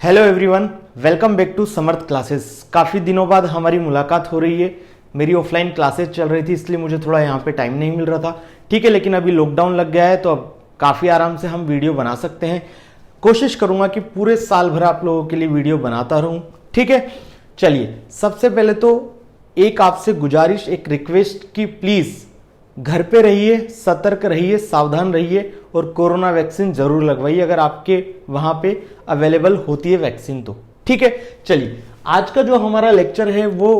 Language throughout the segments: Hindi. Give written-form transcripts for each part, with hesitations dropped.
Hello everyone, welcome back to Samarth classes. काफ़ी दिनों बाद हमारी मुलाकात हो रही है। मेरी ऑफलाइन क्लासेस चल रही थी, इसलिए मुझे थोड़ा यहाँ पे टाइम नहीं मिल रहा था। ठीक है, लेकिन अभी लॉकडाउन लग गया है तो अब काफ़ी आराम से हम वीडियो बना सकते हैं। कोशिश करूँगा कि पूरे साल भर आप लोगों के लिए वीडियो बनाता रहूँ। ठीक है, चलिए सबसे पहले तो एक आपसे गुजारिश, एक रिक्वेस्ट कि प्लीज़ घर पे रहिए, सतर्क रहिए, सावधान रहिए और कोरोना वैक्सीन जरूर लगवाइए अगर आपके वहां पे अवेलेबल होती है वैक्सीन तो। ठीक है, चलिए आज का जो हमारा लेक्चर है वो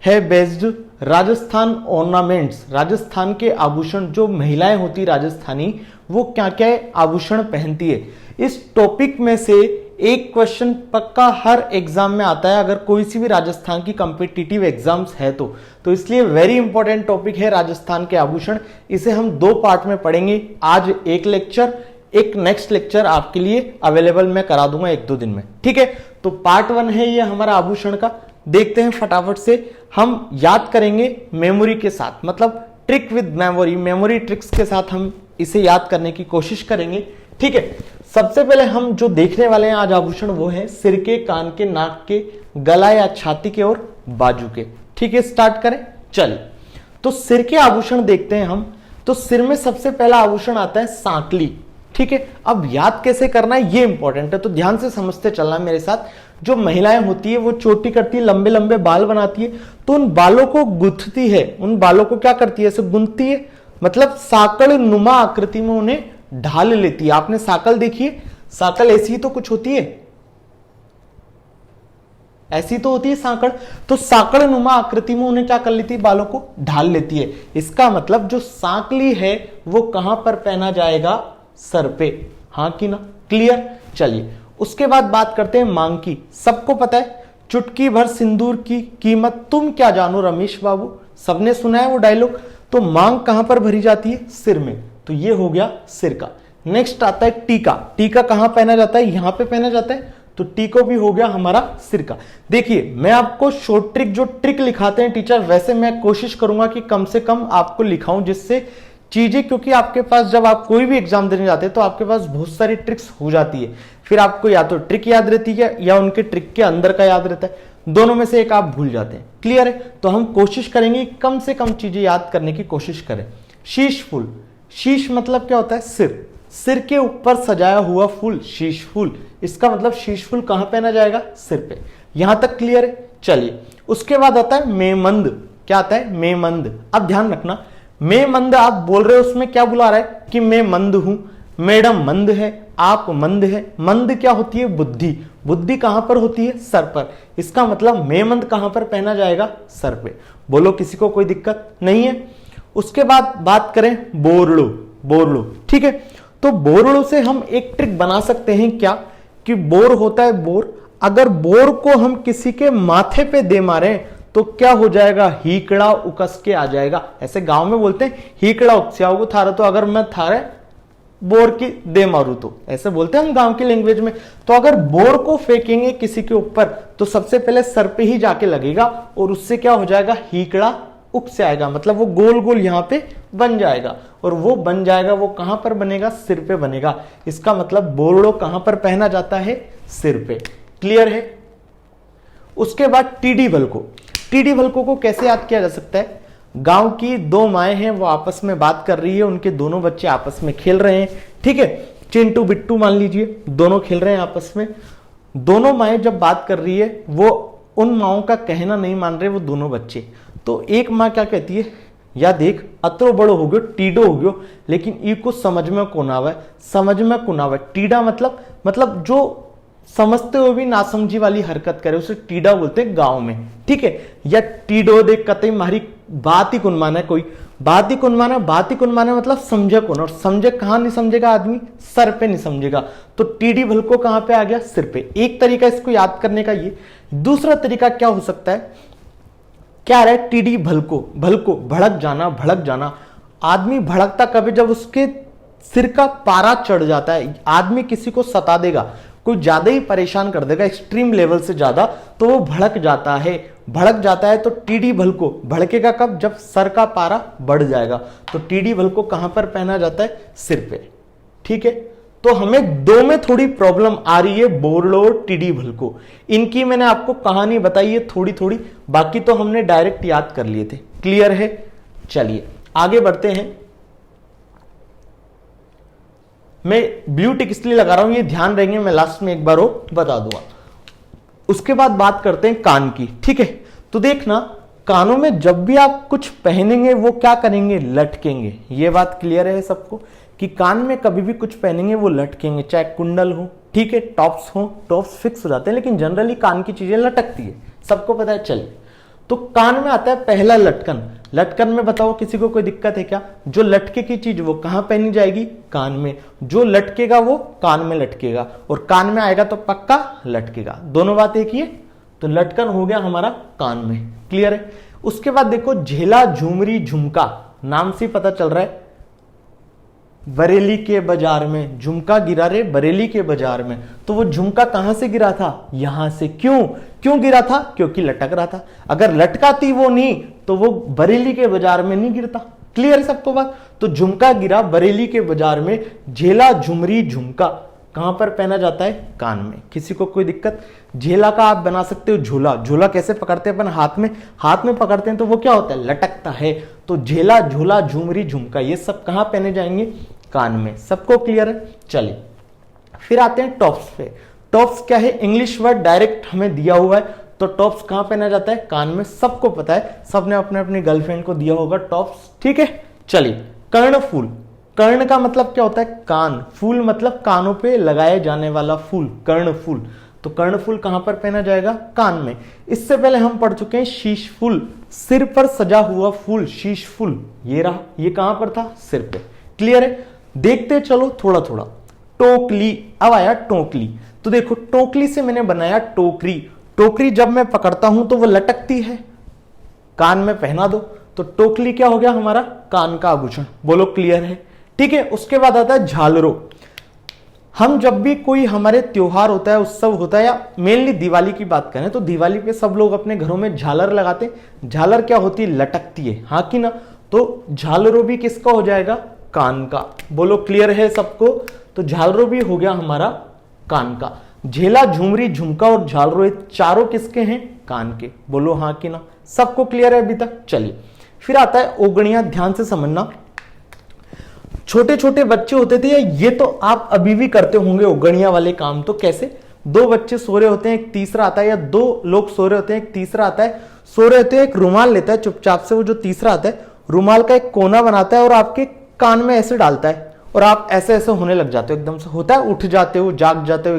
है बेस्ड राजस्थान ऑर्नामेंट्स। राजस्थान के आभूषण, जो महिलाएं होती राजस्थानी वो क्या क्या आभूषण पहनती है, इस टॉपिक में से एक क्वेश्चन पक्का हर एग्जाम में आता है अगर कोई सी भी राजस्थान की कॉम्पिटिटिव एग्जाम्स है तो इसलिए वेरी इंपॉर्टेंट टॉपिक है राजस्थान के आभूषण। इसे हम दो पार्ट में पढ़ेंगे। आज एक लेक्चर, एक नेक्स्ट लेक्चर आपके लिए अवेलेबल मैं करा दूंगा एक दो दिन में। ठीक है, तो पार्ट 1 है ये हमारा आभूषण का। देखते हैं फटाफट से। हम याद करेंगे मेमोरी के साथ, मतलब trick with memory, memory tricks के साथ हम इसे याद करने की कोशिश करेंगे। ठीक है, सबसे पहले हम जो देखने वाले हैं आज आभूषण वो है सिर के, कान के, नाक के, गला या छाती के और बाजू के। ठीक है, स्टार्ट करें। चलिए, तो सिर के आभूषण देखते हैं हम। तो सिर में सबसे पहला आभूषण आता है सांकली। ठीक है, अब याद कैसे करना है ये इंपॉर्टेंट है, तो ध्यान से समझते चलना मेरे साथ। जो महिलाएं होती है वो चोटी करती है, लंबे लंबे बाल बनाती है, तो उन बालों को गुंथती है। उन बालों को क्या करती है, ऐसे गुंथती है, मतलब साकड़ नुमा आकृति में उन्हें ढाल लेती है। आपने साकल देखी है, साकल ऐसी ही तो कुछ होती है, ऐसी तो होती है साकड़। तो साकड़ नुमा आकृति में उन्हें क्या कर लेती है, बालों को ढाल लेती है। इसका मतलब जो सांकली है वो कहां पर पहना जाएगा, सर पे। हाँ कि ना, क्लियर। चलिए उसके बाद बात करते हैं मांग की। सबको पता है चुटकी भर सिंदूर की कीमत तुम क्या जानो रमेश बाबू, सबने सुना है वो डायलॉग। तो मांग कहां पर भरी जाती है, सिर में। तो ये हो गया सिर का। नेक्स्ट आता है टीका। टीका कहां पहना जाता है, यहां पे पहना जाता है, तो टीको भी हो गया हमारा सिर का। देखिए मैं आपको शॉर्ट ट्रिक, जो ट्रिक लिखाते हैं टीचर, वैसे मैं कोशिश करूंगा कि कम से कम आपको लिखाऊं, जिससे चीजें, क्योंकि आपके पास जब आप कोई भी एग्जाम देने जाते हैं तो आपके पास बहुत सारी ट्रिक्स हो जाती है। फिर आपको या तो ट्रिक याद रहती है या उनके ट्रिक के अंदर का याद रहता है, दोनों में से एक आप भूल जाते हैं। क्लियर है, तो हम कोशिश करेंगे कम से कम चीजें याद करने की कोशिश करें। शीश फूल, शीश मतलब क्या होता है, सिर। सिर के ऊपर सजाया हुआ फूल, शीश फूल। इसका मतलब शीश फूल कहां पहना जाएगा, सिर पे। यहां तक क्लियर है। चलिए उसके बाद आता है मेमंद। क्या आता है, मेमंद। अब ध्यान रखना, मेमंद आप बोल रहे हो उसमें क्या बुला रहा है कि मैं मंद हूं, मैडम मंद है, आप मंद है। मंद क्या होती है, बुद्धि। बुद्धि कहां पर होती है, सर पर। इसका मतलब मेमंद कहां पर पहना जाएगा, सर पे। बोलो किसी को कोई दिक्कत नहीं है। उसके बाद बात करें बोरड़ो। बोरड़ो, ठीक है, तो बोरड़ो से हम एक ट्रिक बना सकते हैं क्या, कि बोर होता है बोर, अगर बोर को हम किसी के माथे पे दे मारे तो क्या हो जाएगा, हीकड़ा उकस के आ जाएगा। ऐसे गांव में बोलते हैं हीकड़ा उकस्या होगा थारा, तो अगर मैं थारे बोर की दे मारू तो ऐसे बोलते हैं हम गांव की लैंग्वेज में। तो अगर बोर को फेंकेंगे किसी के ऊपर तो सबसे पहले सर पे ही जाके लगेगा और उससे क्या हो जाएगा, हीकड़ा उक से आएगा, मतलब वो गोल गोल यहां पे बन जाएगा। और वो बन जाएगा, वो कहां पर बनेगा, सिर पे बनेगा। इसका मतलब बोरड़ो कहां पर पहना जाता है, सिर पे। क्लियर है। उसके बाद टीडी भलको। टीडी भलको को कैसे याद किया जा सकता है, गांव की दो माएं हैं, वो आपस में बात कर रही है, उनके दोनों बच्चे आपस में खेल रहे हैं। ठीक है, चिंटू बिट्टू मान लीजिए, दोनों खेल रहे हैं आपस में। दोनों माएं जब बात कर रही है, वो उन माओं का कहना नहीं मान रहे वो दोनों बच्चे। तो एक माँ क्या कहती है, या देख अतरो बड़ो हो गयो, टीडो हो गयो, लेकिन ई को समझ में कौन आवे, समझ में कौन आवे। टीडा मतलब जो समझते हुए भी नासमझी वाली हरकत करे उसे टीडा बोलते हैं गांव में। ठीक है, या टीडो देख कतई मारी बात ही कुन माना, कोई बात ही कुन माना। बात ही कुन माना मतलब समझे कौन, और समझे कहां नहीं समझेगा आदमी, सर पे नहीं समझेगा। तो टीडी भलको कहां पे आ गया, सिर पे। एक तरीका इसको याद करने का ये। दूसरा तरीका क्या हो सकता है, क्या रहा है, टीडी भलको। भलको भड़क जाना, भड़क जाना। आदमी भड़कता कभी, जब उसके सिर का पारा चढ़ जाता है, आदमी किसी को सता देगा, कोई ज्यादा ही परेशान कर देगा, एक्सट्रीम लेवल से ज्यादा, तो वो भड़क जाता है। भड़क जाता है तो टीडी भलको भड़केगा कब, जब सर का पारा बढ़ जाएगा। तो टीडी भलको कहां पर पहना जाता है, सिर पे। ठीक है, तो हमें दो में थोड़ी प्रॉब्लम आ रही है, बोरडो और टीडी भलको। इनकी मैंने आपको कहानी बताई है थोड़ी थोड़ी, बाकी तो हमने डायरेक्ट याद कर लिए थे। क्लियर है? चलिए आगे बढ़ते हैं। मैं ब्लू टिक इसलिए लगा रहा हूं, ये ध्यान रहेंगे, मैं लास्ट में एक बार वो बता दूंगा। उसके बाद बात करते हैं कान की। ठीक है, तो देखना कानों में जब भी आप कुछ पहनेंगे वो क्या करेंगे, लटकेंगे। ये बात क्लियर है सबको कि कान में कभी भी कुछ पहनेंगे वो लटकेंगे, चाहे कुंडल हो, ठीक है, टॉप्स हो, टॉप्स फिक्स हो जाते हैं, लेकिन जनरली कान की चीजें लटकती है, सबको पता है। चलिए, तो कान में आता है पहला लटकन। लटकन में बताओ किसी को कोई दिक्कत है क्या? जो लटके की चीज वो कहां पहनी जाएगी? कान में। जो लटकेगा वो कान में लटकेगा, और कान में आएगा तो पक्का लटकेगा। दोनों बात एक ही है, तो लटकन हो गया हमारा कान में। क्लियर है? उसके बाद देखो झेला, झुमरी, झुमका, नाम से पता चल रहा है बरेली के बाजार में झुमका गिरा रे, बरेली के बाजार में। तो वो झुमका कहां से गिरा था? यहां से। क्यों गिरा था? क्योंकि लटक रहा था। अगर लटकाती वो नहीं तो वो बरेली के बाजार में नहीं गिरता। क्लियर है सबको बात? तो झुमका गिरा बरेली के बाजार में। झेला, झुमरी, झुमका कहां पर पहना जाता है? कान में। किसी को कोई दिक्कत? झेला का आप बना सकते हो झोला। झोला कैसे पकड़ते हैं अपन? हाथ में पकड़ते हैं तो वो क्या होता है? लटकता है। तो झेला, झोला, झुमरी, झुमका ये सब कहां पहने जाएंगे? कान में। सबको क्लियर है? चलिए फिर आते हैं टॉप्स पे। टॉप्स क्या है? इंग्लिश वर्ड डायरेक्ट हमें दिया हुआ है, तो टॉप्स कहां पहना जाता है? कान में। सबको पता है, सबने अपने अपनी गर्लफ्रेंड को दिया होगा टॉप्स। ठीक है, चलिए कर्णफूल। कर्ण का मतलब क्या होता है? कान। फूल मतलब कानों पे लगाए जाने वाला फूल, कर्णफूल। तो कर्णफूल कहां पर पहना जाएगा? कान में। इससे पहले हम पढ़ चुके हैं शीश फूल, सिर पर सजा हुआ फूल, शीश फूल। ये रहा, ये कहां पर था? सिर पे। क्लियर है? देखते चलो थोड़ा थोड़ा। टोकली, अब आया टोकली। तो देखो टोकली से मैंने बनाया टोकरी। टोकरी जब मैं पकड़ता हूं तो वो लटकती है, कान में पहना दो तो टोकली क्या हो गया? हमारा कान का आभूषण। बोलो क्लियर है? ठीक है। उसके बाद आता है झालरों। हम जब भी कोई हमारे त्योहार होता है, उत्सव होता है, या मेनली दिवाली की बात करें तो दिवाली पे सब लोग अपने घरों में झालर लगाते हैं। झालर क्या होती है? लटकती है, हाँ कि ना? तो झालरों भी किसका हो जाएगा? कान का। बोलो क्लियर है सबको? तो झालरों भी हो गया हमारा कान का। झेला, झुमरी, झुमका और झालरों ये चारों किसके हैं? कान के। बोलो हाँ कि ना? सबको क्लियर है अभी तक? चलिए फिर आता है ओगणियां। ध्यान से समझना, छोटे छोटे बच्चे होते थे, ये तो आप अभी भी करते होंगे ओगणियां वाले काम। तो कैसे? दो बच्चे सो रहे होते हैं, एक तीसरा आता है, या दो लोग सो रहे होते हैं, एक तीसरा आता है। सो रहे होते हैं, एक रुमाल लेता है चुपचाप से, वो जो तीसरा आता है रुमाल का एक कोना बनाता है और आपके कान में ऐसे डालता है, और आप ऐसे ऐसे होने लग जाते हो। एकदम से होता है, उठ जाते हो, जाग जाते हो,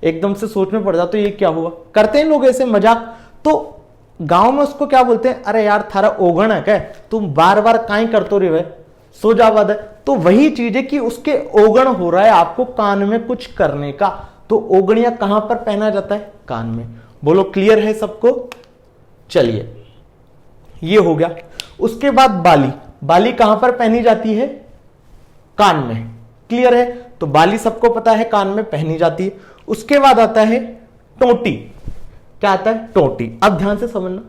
एकदम से सोच में पड़ जाते हो ये क्या हुआ। करते हैं लोग ऐसे मजाक। तो गांव में उसको क्या बोलते हैं? अरे यार थारा ओगण है क्या, तुम बार बार काई करते रहे, सो जावाद है। तो वही चीज है कि उसके ओगण हो रहा है आपको कान में कुछ करने का। तो ओगणिया कहां पर पहना जाता है? कान में। बोलो क्लियर है सबको? चलिए ये हो गया। उसके बाद बाली। बाली कहां पर पहनी जाती है? कान में। क्लियर है? तो बाली सबको पता है कान में पहनी जाती है। उसके बाद आता है टोटी। क्या आता है? टोटी। अब ध्यान से समझना,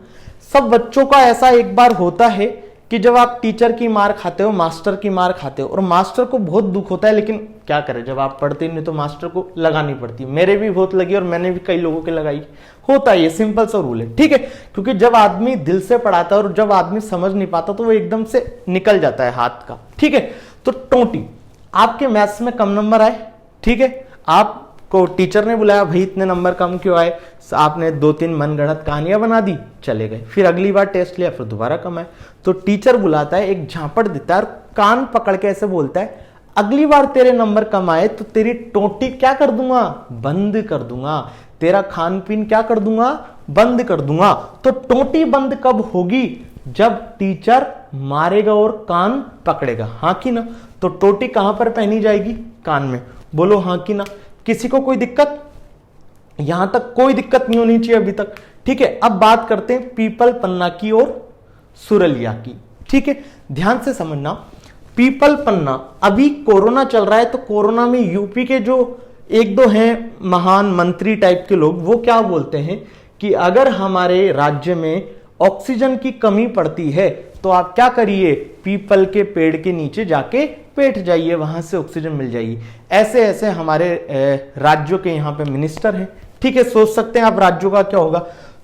सब बच्चों का ऐसा एक बार होता है कि जब आप टीचर की मार खाते हो, मास्टर की मार खाते हो, और मास्टर को बहुत दुख होता है, लेकिन क्या करें, जब आप पढ़ते नहीं तो मास्टर को लगानी पड़ती है। मेरे भी बहुत लगी और मैंने भी कई लोगों के लगाई। होता है, ये सिंपल सा रूल है। ठीक है? क्योंकि जब आदमी दिल से पढ़ाता है और जब आदमी समझ नहीं पाता तो वो एकदम से निकल जाता है हाथ का। ठीक है? तो टोटी। आपके मैथ्स में कम नंबर आए, ठीक है, आपको टीचर ने बुलाया, भाई इतने नंबर कम क्यों आए? आपने 2-3 मनगढ़ंत कहानियां बना दी, चले गए। फिर अगली बार टेस्ट लिया, फिर दोबारा कम आए। तो टीचर बुलाता है, एक झापड़ देता है और कान पकड़ के ऐसे बोलता है, अगली बार तेरे नंबर कम आए तो तेरी टोटी क्या कर दूंगा? बंद कर दूंगा। तेरा खान पीन क्या कर दूंगा? बंद कर दूंगा। तो टोटी बंद कब होगी? जब टीचर मारेगा और कान पकड़ेगा, हाँ कि ना? तो टोटी कहां पर पहनी जाएगी? कान में। बोलो हाँ कि ना? किसी को कोई दिक्कत? यहां तक कोई दिक्कत नहीं होनी चाहिए अभी तक। ठीक है? अब बात करते हैं पीपल पन्ना की और सुरलिया की। ठीक है? ध्यान से समझना, पीपल पन्ना, अभी कोरोना चल रहा है तो कोरोना में यूपी के जो एक दो हैं महान मंत्री टाइप के लोग, वो क्या बोलते हैं कि अगर हमारे राज्य में ऑक्सीजन की कमी पड़ती है तो आप क्या करिए, पीपल के पेड़ के नीचे जाके बैठ जाइए, वहां से ऑक्सीजन मिल जाएगी। ऐसे ऐसे हमारे राज्यों के यहाँ पे मिनिस्टर हैं। ठीक है, सोच सकते हैं आप राज्यों का क्या होगा।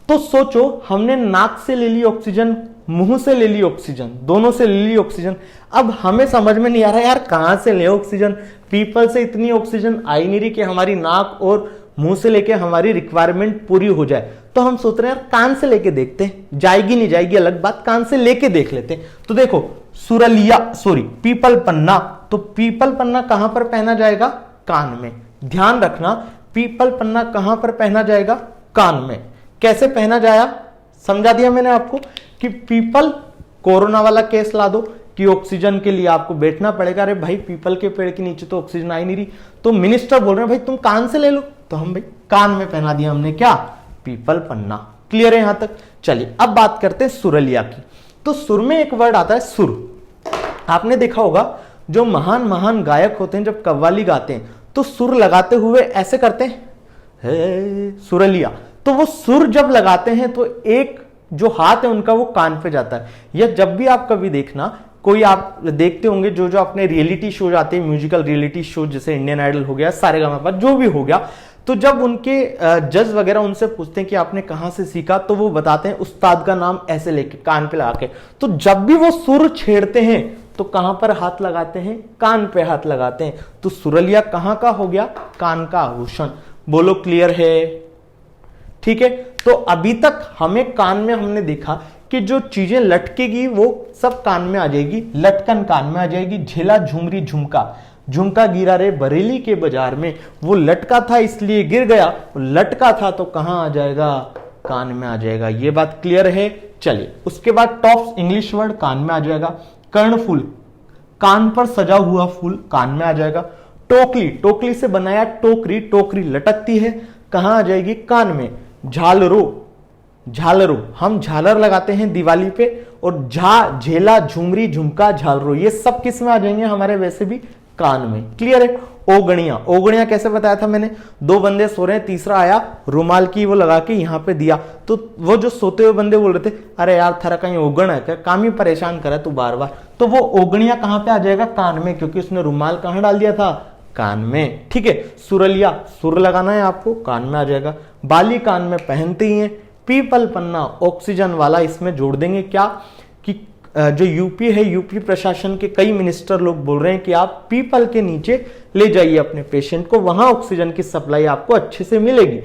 तो सोचो, हमने नाक से ले ली ऑक्सीजन, मुंह से ले ली ऑक्सीजन, दोनों से ले ली ऑक्सीजन। अब हमें समझ में नहीं आ रहा यार कहां से ले ऑक्सीजन, पीपल से इतनी ऑक्सीजन आई नहीं रही कि हमारी नाक और मुंह से लेके हमारी रिक्वायरमेंट पूरी हो जाए। तो हम सोच रहे हैं यार कान से लेके देखते हैं, जाएगी नहीं जाएगी अलग बात, कान से लेके देख लेते हैं। तो देखो पीपल पन्ना, तो पीपल पन्ना कहां पर पहना जाएगा, कान में। ध्यान रखना, पीपल पन्ना कहां पर पहना जाएगा, कान में। कैसे पहना जाएगा समझा दिया मैंने आपको कि पीपल, कोरोना वाला केस ला दो कि ऑक्सीजन के लिए आपको बैठना पड़ेगा। अरे भाई पीपल के पेड़ के नीचे तो ऑक्सीजन आई नहीं रही, तो मिनिस्टर बोल रहे हैं भाई तुम कान से ले लो, तो हम भाई कान में पहना दिया हमने, क्या, पीपल पन्ना। क्लियर है यहां तक। चलिए अब बात करते हैं सुरलिया की। तो सुर में एक वर्ड आता है सुर। आपने देखा होगा जो महान महान गायक होते हैं जब कव्वाली गाते हैं तो सुर लगाते हुए ऐसे करते हैं, हे सुरलिया। तो वो सुर जब लगाते हैं तो एक जो हाथ है उनका वो कान पे जाता है। या जब भी आप कभी देखना, कोई आप देखते होंगे जो जो अपने रियलिटी शो जाते हैं, म्यूजिकल रियलिटी शो, जैसे इंडियन आइडल हो गया, सारेगामापा, जो भी हो गया, तो जब उनके जज वगैरह उनसे पूछते हैं कि आपने कहां से सीखा, तो वो बताते हैं उस्ताद का नाम ऐसे लेके कान पे लगा के। तो जब भी वो सुर छेड़ते हैं तो कहां पर हाथ लगाते हैं, कान पे हाथ लगाते हैं। तो सुरलिया कहां का हो गया, कान का आभूषण। बोलो क्लियर है। ठीक है, तो अभी तक हमें कान में हमने देखा कि जो चीजें लटकेगी वो सब कान में आ जाएगी, लटकन कान में आ जाएगी। झेला, झुमरी, झुमका, झुमका गिरा रे बरेली के बाजार में, वो लटका था इसलिए गिर गया, वो लटका था तो कहां आ जाएगा, कान में आ जाएगा। ये बात क्लियर है। चलिए उसके बाद टॉप्स, इंग्लिश वर्ड, कान में आ जाएगा। कर्णफूल, कान पर सजा हुआ फूल, कान में आ जाएगा। टोकली, टोकली से बनाया टोकरी, टोकरी लटकती है, कहां आ जाएगी, कान में। झालरो, झालरो, हम झालर लगाते हैं दिवाली पे, और झेला, झुमरी, झुमका, झालरो, ये सब किस में आ जाएंगे, हमारे वैसे भी कान में। क्लियर है। ओगणिया, ओगणिया कैसे बताया था मैंने, दो बंदे सो रहे हैं, तीसरा आया रुमाल की वो लगा के यहां पे दिया, तो वो जो सोते हुए बंदे बोल रहे थे अरे यार थारा कहीं ओगण है क्या, काम ही परेशान करे तू बार बार। तो वो ओगणिया कहां पे आ जाएगा, कान में, क्योंकि उसने रुमाल कहां डाल दिया था, कान में। ठीक है। सुरलिया, सुर लगाना है आपको, कान में आ जाएगा। बाली कान में पहनते ही हैं। पीपल पन्ना, ऑक्सीजन वाला, इसमें जोड़ देंगे क्या कि जो यूपी है, यूपी प्रशासन के कई मिनिस्टर लोग बोल रहे हैं कि आप पीपल के नीचे ले जाइए अपने पेशेंट को, वहां ऑक्सीजन की सप्लाई आपको अच्छे से मिलेगी।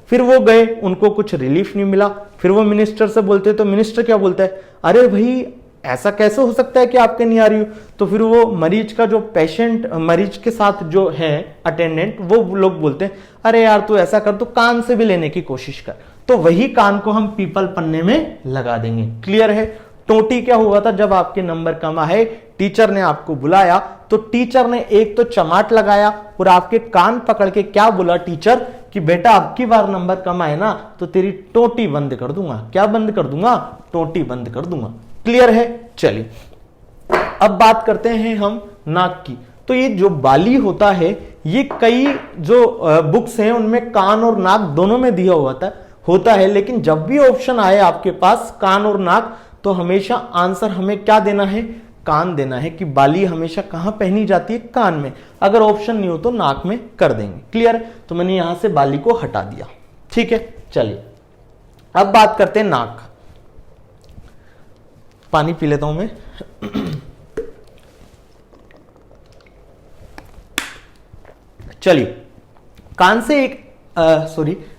फिर वो गए, उनको कुछ रिलीफ नहीं मिला, फिर वो मिनिस्टर से बोलते, तो मिनिस्टर क्या बोलता है, अरे भाई ऐसा कैसे हो सकता है कि आपके नहीं आ रही हो। तो फिर वो मरीज का जो पेशेंट, मरीज के साथ जो है अटेंडेंट, वो लोग बोलते हैं अरे यार तू ऐसा कर, तो कान से भी लेने की कोशिश कर। तो वही कान को हम पीपल पन्ने में लगा देंगे। क्लियर है। टोटी क्या हुआ था, जब आपके नंबर कम आए, टीचर ने आपको बुलाया, तो टीचर ने एक तो चमाट लगाया और आपके कान पकड़ के क्या बोला टीचर कि बेटा अब की बार नंबर कम आए ना तो तेरी टोटी बंद कर दूंगा। क्या बंद कर दूंगा, टोटी बंद कर दूंगा। क्लियर है। चलिए अब बात करते हैं हम नाक की। तो ये जो बाली होता है, ये कई जो बुक्स हैं उनमें कान और नाक दोनों में दिया हुआ होता है, लेकिन जब भी ऑप्शन आए आपके पास कान और नाक, तो हमेशा आंसर हमें क्या देना है, कान देना है, कि बाली हमेशा कहां पहनी जाती है, कान में। अगर ऑप्शन नहीं हो तो नाक में कर देंगे। क्लियर। तो मैंने यहां से बाली को हटा दिया। ठीक है। चलिए अब बात करते हैं नाक। पानी पी लेता हूं मैं। चलिए कान से एक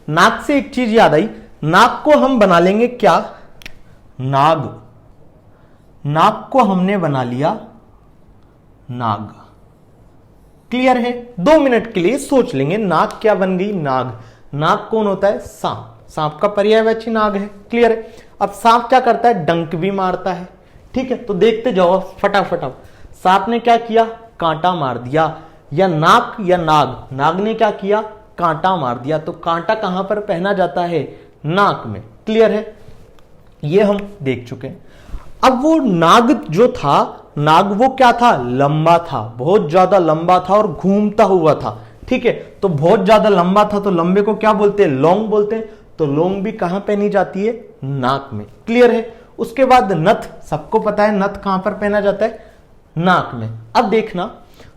नाक से एक चीज याद आई, नाक को हम बना लेंगे क्या, नाग। नाक को हमने बना लिया नाग। क्लियर है। 2 मिनट के लिए सोच लेंगे, नाक क्या बन गई, नाग। नाग कौन होता है, सांप। सांप का पर्यायवाची नाग है। क्लियर है। अब सांप क्या करता है, डंक भी मारता है। ठीक है, तो देखते जाओ फटाफट। अब सांप ने क्या किया, कांटा मार दिया। या नाक या नाग, नाग ने क्या किया, कांटा मार दिया। तो कांटा कहां पर पहना जाता है, नाक में। क्लियर है। ये हम देख चुके हैं। अब वो नाग जो था, नाग वो क्या था, लंबा था, बहुत ज्यादा लंबा था और घूमता हुआ था। ठीक है, तो बहुत ज्यादा लंबा था, तो लंबे को क्या बोलते हैं, लॉन्ग बोलते हैं। तो लॉन्ग भी कहां पहनी जाती है, नाक में। क्लियर है। उसके बाद नथ, सबको पता है नथ कहां पर पहना जाता है, नाक में। अब देखना,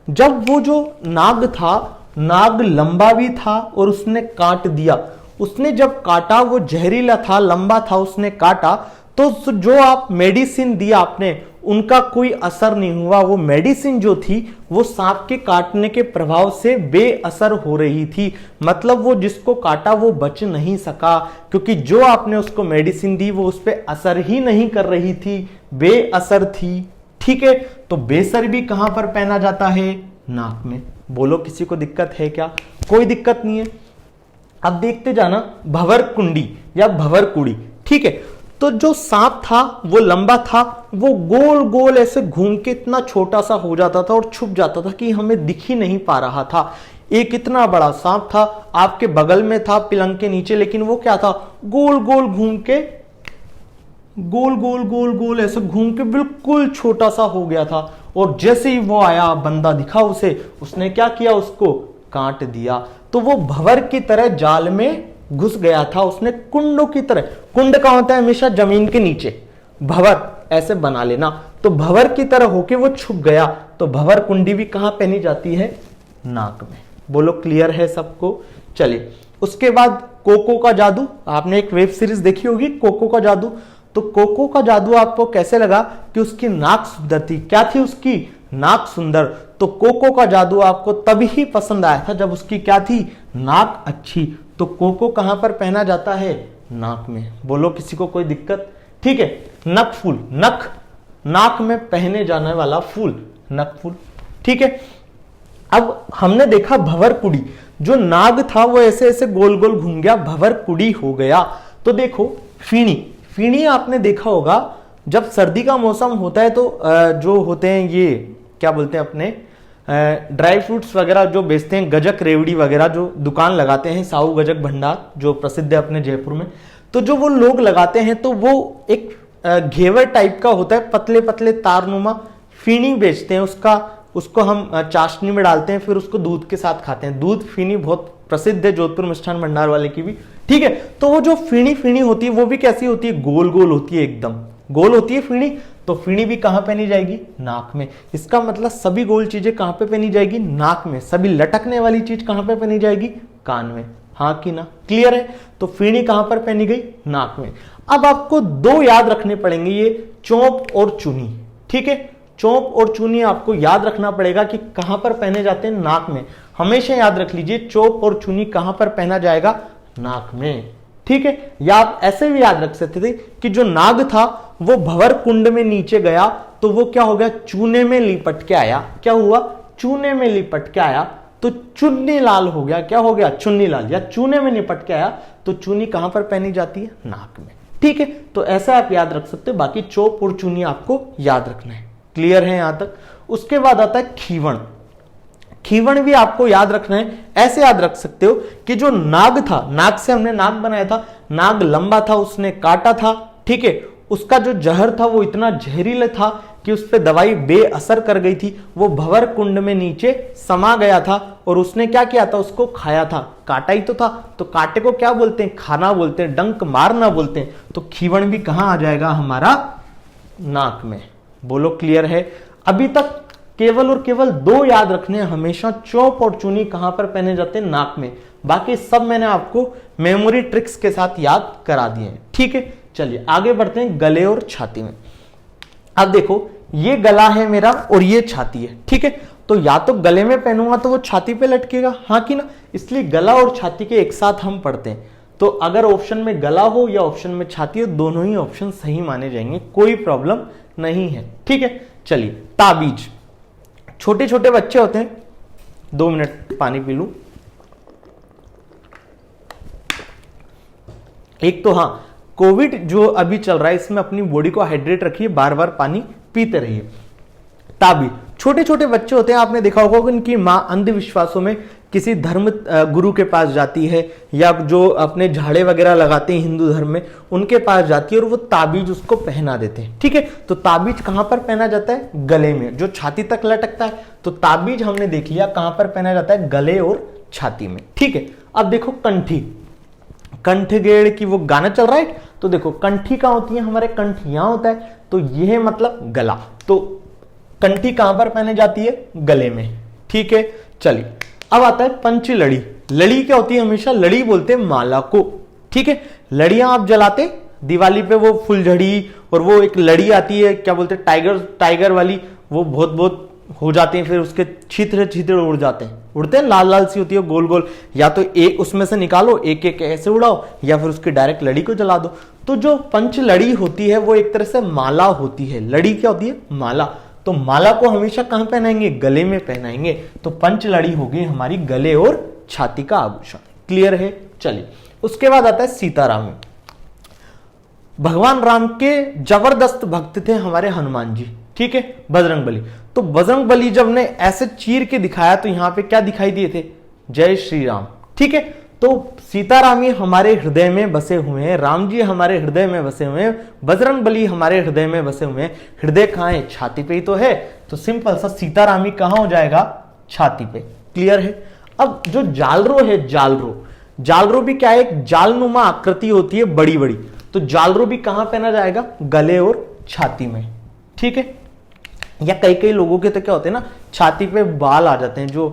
जब वो जो नाग था, नाग लंबा भी था और उसने काट दिया, उसने जब काटा वो जहरीला था, लंबा था, उसने काटा, तो जो आप मेडिसिन दिया आपने उनका कोई असर नहीं हुआ। वो मेडिसिन जो थी वो सांप के काटने के प्रभाव से बेअसर हो रही थी, मतलब वो जिसको काटा वो बच नहीं सका, क्योंकि जो आपने उसको मेडिसिन दी वो उस पर असर ही नहीं कर रही थी, बेअसर थी। ठीक है, तो बेसर भी कहां पर पहना जाता है, नाक में। बोलो किसी को दिक्कत है क्या, कोई दिक्कत नहीं है। अब देखते जाना, भंवर कुंडी या भंवर कुड़ी। ठीक है, तो जो सांप था वो लंबा था, वो गोल गोल ऐसे घूम के इतना छोटा सा हो जाता था और छुप जाता था कि हमें दिख ही नहीं पा रहा था। एक इतना बड़ा सांप था, आपके बगल में था पिलंग के नीचे, लेकिन वो क्या था, गोल गोल घूम के, गोल गोल गोल गोल ऐसे घूम के बिल्कुल छोटा सा हो गया था। और जैसे ही वो आया, बंदा दिखा उसे, उसने क्या किया, उसको काट दिया। तो वो भंवर की तरह जाल में घुस गया था, उसने कुंडों की तरह, कुंड का होता है हमेशा जमीन के नीचे, भंवर ऐसे बना लेना, तो भंवर की तरह होके वो छुप गया। तो भंवर कुंडी भी कहां पहनी जाती है, नाक में। बोलो क्लियर है सबको। चलिए, उसके बाद कोको का जादू, आपने एक वेब सीरीज देखी होगी कोको का जादू। तो कोको का जादू आपको कैसे लगा, कि उसकी नाक सुंदर थी। क्या थी उसकी, नाक सुंदर। तो कोको का जादू आपको तभी ही पसंद आया था जब उसकी क्या थी, नाक अच्छी। तो कोको कहां पर पहना जाता है, नाक में। बोलो किसी को कोई दिक्कत। ठीक है, नक फूल, नक, नाक में पहने जाने वाला फूल, नक फूल। ठीक है, अब हमने देखा भंवर कुड़ी, जो नाग था वो ऐसे ऐसे गोल गोल घूम गया, भंवर कुड़ी हो गया। तो देखो फीणी, फीणी आपने देखा होगा, जब सर्दी का मौसम होता है तो जो होते हैं ये क्या बोलते हैं अपने ड्राई फ्रूट्स वगैरह जो बेचते हैं, गजक रेवड़ी वगैरह जो दुकान लगाते हैं, साहू गजक भंडार जो प्रसिद्ध है अपने जयपुर में, तो जो वो लोग लगाते हैं तो वो एक घेवर टाइप का होता है, पतले पतले तारनुमा फीणी बेचते हैं, उसको हम चाशनी में डालते हैं, फिर उसको दूध के साथ खाते हैं। दूध फीणी बहुत प्रसिद्ध है जोधपुर मिष्ठान भंडार वाले की भी। ठीक है, तो वो जो फीणी फीणी होती है वो भी कैसी होती है, गोल गोल होती है, एकदम गोल होती है फीणी। तो फीणी भी कहां पहनी जाएगी, नाक में। इसका मतलब सभी गोल चीजें कहां पे पहनी जाएगी, नाक में। सभी लटकने वाली चीज कहां पे पहनी जाएगी, कान में। हाँ कि ना, क्लियर है। तो फीणी कहां पर पहनी गई, नाक में। अब आपको दो याद रखने पड़ेंगे, ये चोंप और चुनी। ठीक है, चोंप और चुनी आपको याद रखना पड़ेगा कि कहां पर पहने जाते हैं, नाक में। हमेशा याद रख लीजिए, चोंप और चुनी कहां पर पहना जाएगा, नाक में। ठीक है, या आप ऐसे भी याद रख सकते थे कि जो नाग था वो भंवर कुंड में नीचे गया तो वो क्या हो गया, चूने में लिपट के आया। क्या हुआ, चूने में लिपट के आया तो चुन्नी लाल हो गया। क्या हो गया, चुन्नी लाल। या चूने में लिपट के आया तो चुन्नी कहां पर पहनी जाती है, नाक में। ठीक है, तो ऐसा आप याद रख सकते हो। बाकी चोप और चुन्नी आपको याद रखना है। क्लियर है यहां तक। उसके बाद आता है खीवण। खीवण भी आपको याद रखना है। ऐसे याद रख सकते हो कि जो नाग था, नाग से हमने नाग बनाया था, नाग लंबा था, उसने काटा था। ठीक है, उसका जो जहर था वो इतना जहरीला था कि उस पर दवाई बेअसर कर गई थी। वो भंवर कुंड में नीचे समा गया था और उसने क्या किया था, उसको खाया था। काटा ही तो था, तो कांटे को क्या बोलते हैं, खाना बोलते हैं, डंक मारना बोलते हैं। तो खीवण भी कहां आ जाएगा, हमारा नाक में। बोलो क्लियर है। अभी तक केवल और केवल दो याद रखने हैं हमेशा, चोप और चुनी कहां पर पहने जाते हैं, नाक में। बाकी सब मैंने आपको मेमोरी ट्रिक्स के साथ याद करा दिए हैं। ठीक है, चलिए आगे बढ़ते हैं गले और छाती में। अब देखो, ये गला है मेरा और ये छाती है। ठीक है, तो या तो गले में पहनूंगा तो वो छाती पे लटकेगा, हाँ कि ना, इसलिए गला और छाती के एक साथ हम पढ़ते हैं। तो अगर ऑप्शन में गला हो या ऑप्शन में छाती हो, दोनों ही ऑप्शन सही माने जाएंगे, कोई प्रॉब्लम नहीं है। ठीक है, चलिए ताबीज। छोटे छोटे बच्चे होते हैं, 2 मिनट पानी पी लूं। एक तो हाँ, कोविड जो अभी चल रहा है इसमें अपनी बॉडी को हाइड्रेट रखिए, बार बार पानी पीते रहिए। ताबीज, छोटे छोटे बच्चे होते हैं, आपने देखा होगा कि उनकी मां अंधविश्वासों में किसी धर्म गुरु के पास जाती है, या जो अपने झाड़े वगैरह लगाते हैं हिंदू धर्म में, उनके पास जाती है और वो ताबीज उसको पहना देते हैं। ठीक है, तो ताबीज कहां पर पहना जाता है, गले में, जो छाती तक लटकता है। तो ताबीज हमने देख लिया कहां पर पहना जाता है, गले और छाती में। ठीक है, अब देखो कंठी। कंठगेड़ की वो गाना चल रहा है। तो देखो कंठी कहां होती है, हमारे कंठ यहां होता है, तो यह मतलब गला। तो कंठी कहां पर पहने जाती है, गले में। ठीक है, चलिए अब आता है पंच लड़ी। लड़ी क्या होती है, हमेशा लड़ी बोलते हैं माला को। ठीक है, लड़ियां आप जलाते दिवाली पे, वो फुलझड़ी और वो एक लड़ी आती है, क्या बोलते हैं, टाइगर वाली, वो बहुत बहुत हो जाते हैं, फिर उसके छित्र छित्र उड़ जाते हैं, उड़ते हैं, लाल लाल सी होती है गोल गोल। या तो एक उसमें से निकालो, एक एक ऐसे उड़ाओ, या फिर उसकी डायरेक्ट लड़ी को जला दो। तो जो पंच लड़ी होती है वो एक तरह से माला होती है। लड़ी क्या होती है, माला। तो माला को हमेशा कहां पहनाएंगे, गले में पहनाएंगे। तो पंच लड़ी होगी हमारी गले और छाती का आभूषण। क्लियर है। चलिए उसके बाद आता है सीताराम। भगवान राम के जबरदस्त भक्त थे हमारे हनुमान जी। ठीक है, बजरंगबली। तो बजरंगबली जब ने ऐसे चीर के दिखाया तो यहां पे क्या दिखाई दिए थे, जय श्री राम। ठीक है, तो सीताराम ही हमारे हृदय में बसे हुए हैं, राम जी हमारे हृदय में बसे हुए हैं, बजरंगबली हमारे हृदय में बसे हुए हैं। हृदय कहां है, छाती पे ही तो है। तो सिंपल सा सीताराम ही कहां हो जाएगा, छाती पे। क्लियर है। अब जो जालरो है, जालरो भी क्या है, एक जालनुमा आकृति होती है बड़ी बड़ी। तो जालरो भी कहां पहना जाएगा, गले और छाती में। ठीक है, या कई कई लोगों के तो क्या होते हैं ना, छाती पे बाल आ जाते हैं, जो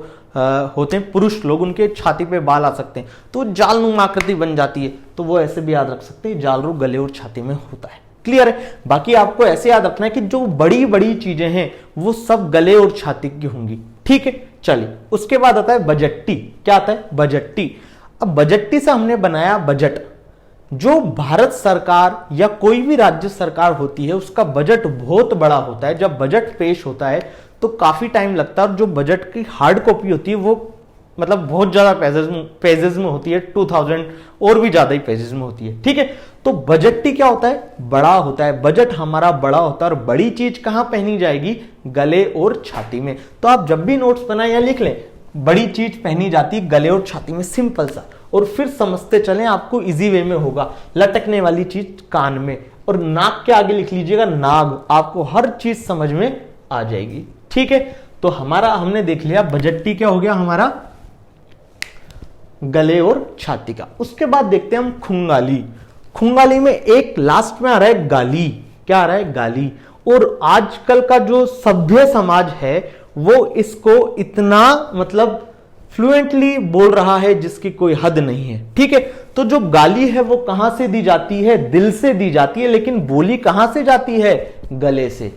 होते हैं पुरुष लोग, उनके छाती पे बाल आ सकते हैं, तो जालनुमा आकृति बन जाती है। तो वो ऐसे भी याद रख सकते हैं, जालरू गले और छाती में होता है। क्लियर है। बाकी आपको ऐसे याद रखना है कि जो बड़ी बड़ी चीजें हैं वो सब गले और छाती की होंगी। ठीक है, चलिए उसके बाद आता है बजट्टी। क्या आता है, बजट्टी। अब बजट्टी से हमने बनाया बजट। जो भारत सरकार या कोई भी राज्य सरकार होती है उसका बजट बहुत बड़ा होता है। जब बजट पेश होता है तो काफी टाइम लगता है, और जो बजट की हार्ड कॉपी होती है वो मतलब बहुत ज्यादा पेजेस में होती है, 2000 और भी ज्यादा ही पेजेस में होती है। ठीक है, तो बजट्टी क्या होता है, बड़ा होता है। बजट हमारा बड़ा होता है, और बड़ी चीज कहां पहनी जाएगी, गले और छाती में। तो आप जब भी नोट्स बनाए या लिख लें, बड़ी चीज पहनी जाती है गले और छाती में, सिंपल सा। और फिर समझते चलें, आपको इजी वे में होगा। लटकने वाली चीज कान में, और नाक के आगे लिख लीजिएगा नाग, आपको हर चीज समझ में आ जाएगी। ठीक है, तो हमारा हमने देख लिया बजट्टी क्या हो गया, हमारा गले और छाती का। उसके बाद देखते हैं हम खुंगाली। खुंगाली में एक लास्ट में आ रहा है गाली। क्या आ रहा है, गाली। और आजकल का जो सभ्य समाज है वो इसको इतना मतलब फ्लुएंटली बोल रहा है जिसकी कोई हद नहीं है। ठीक है, तो जो गाली है वो कहां से दी जाती है, दिल से दी जाती है, लेकिन बोली कहां से जाती है, गले से।